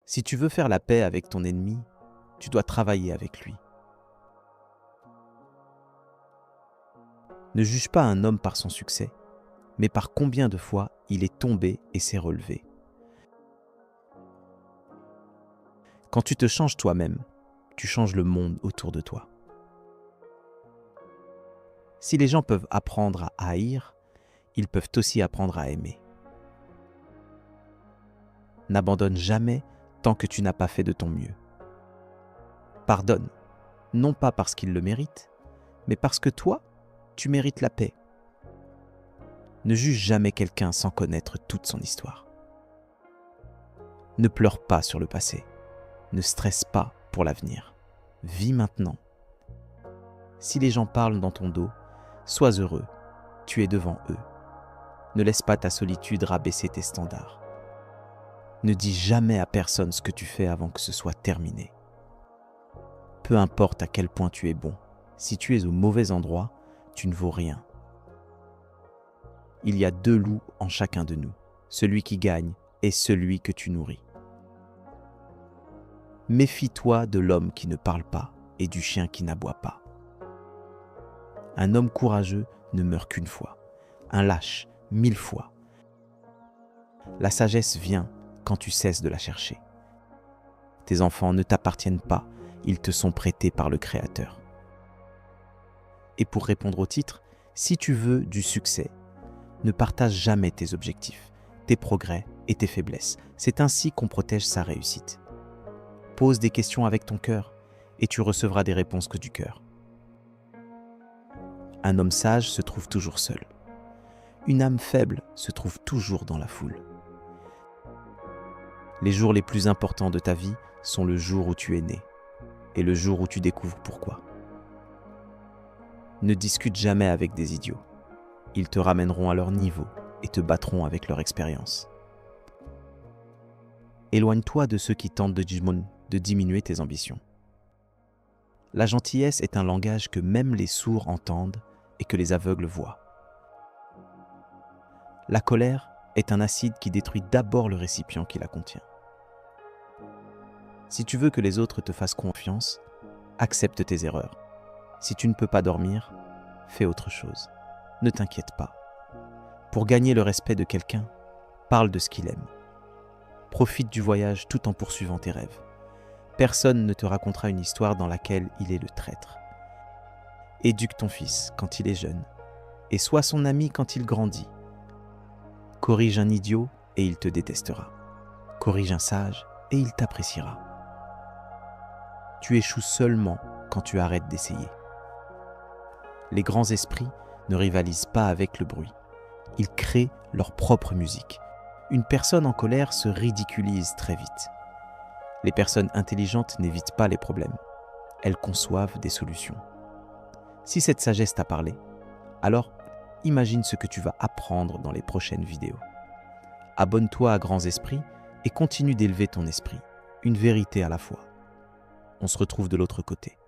Si tu veux faire la paix avec ton ennemi, tu dois travailler avec lui. Ne juge pas un homme par son succès, mais par combien de fois il est tombé et s'est relevé. Quand tu te changes toi-même, tu changes le monde autour de toi. Si les gens peuvent apprendre à haïr, ils peuvent aussi apprendre à aimer. N'abandonne jamais tant que tu n'as pas fait de ton mieux. Pardonne, non pas parce qu'il le mérite, mais parce que toi, tu mérites la paix. Ne juge jamais quelqu'un sans connaître toute son histoire. Ne pleure pas sur le passé. Ne stresse pas pour l'avenir. Vis maintenant. Si les gens parlent dans ton dos, sois heureux. Tu es devant eux. Ne laisse pas ta solitude rabaisser tes standards. Ne dis jamais à personne ce que tu fais avant que ce soit terminé. Peu importe à quel point tu es bon, si tu es au mauvais endroit, tu ne vaux rien. Il y a 2 loups en chacun de nous, celui qui gagne et celui que tu nourris. Méfie-toi de l'homme qui ne parle pas et du chien qui n'aboie pas. Un homme courageux ne meurt qu'une fois, un lâche 1000 fois. La sagesse vient quand tu cesses de la chercher. Tes enfants ne t'appartiennent pas, ils te sont prêtés par le Créateur. Et pour répondre au titre, si tu veux du succès, ne partage jamais tes objectifs, tes progrès et tes faiblesses. C'est ainsi qu'on protège sa réussite. Pose des questions avec ton cœur et tu recevras des réponses que du cœur. Un homme sage se trouve toujours seul. Une âme faible se trouve toujours dans la foule. Les jours les plus importants de ta vie sont le jour où tu es né et le jour où tu découvres pourquoi. Ne discute jamais avec des idiots. Ils te ramèneront à leur niveau et te battront avec leur expérience. Éloigne-toi de ceux qui tentent de diminuer tes ambitions. La gentillesse est un langage que même les sourds entendent et que les aveugles voient. La colère est un acide qui détruit d'abord le récipient qui la contient. Si tu veux que les autres te fassent confiance, accepte tes erreurs. Si tu ne peux pas dormir, fais autre chose. Ne t'inquiète pas. Pour gagner le respect de quelqu'un, parle de ce qu'il aime. Profite du voyage tout en poursuivant tes rêves. Personne ne te racontera une histoire dans laquelle il est le traître. Éduque ton fils quand il est jeune et sois son ami quand il grandit. Corrige un idiot et il te détestera. Corrige un sage et il t'appréciera. Tu échoues seulement quand tu arrêtes d'essayer. Les grands esprits ne rivalisent pas avec le bruit. Ils créent leur propre musique. Une personne en colère se ridiculise très vite. Les personnes intelligentes n'évitent pas les problèmes. Elles conçoivent des solutions. Si cette sagesse t'a parlé, alors imagine ce que tu vas apprendre dans les prochaines vidéos. Abonne-toi à Grands Esprits et continue d'élever ton esprit, une vérité à la fois. On se retrouve de l'autre côté.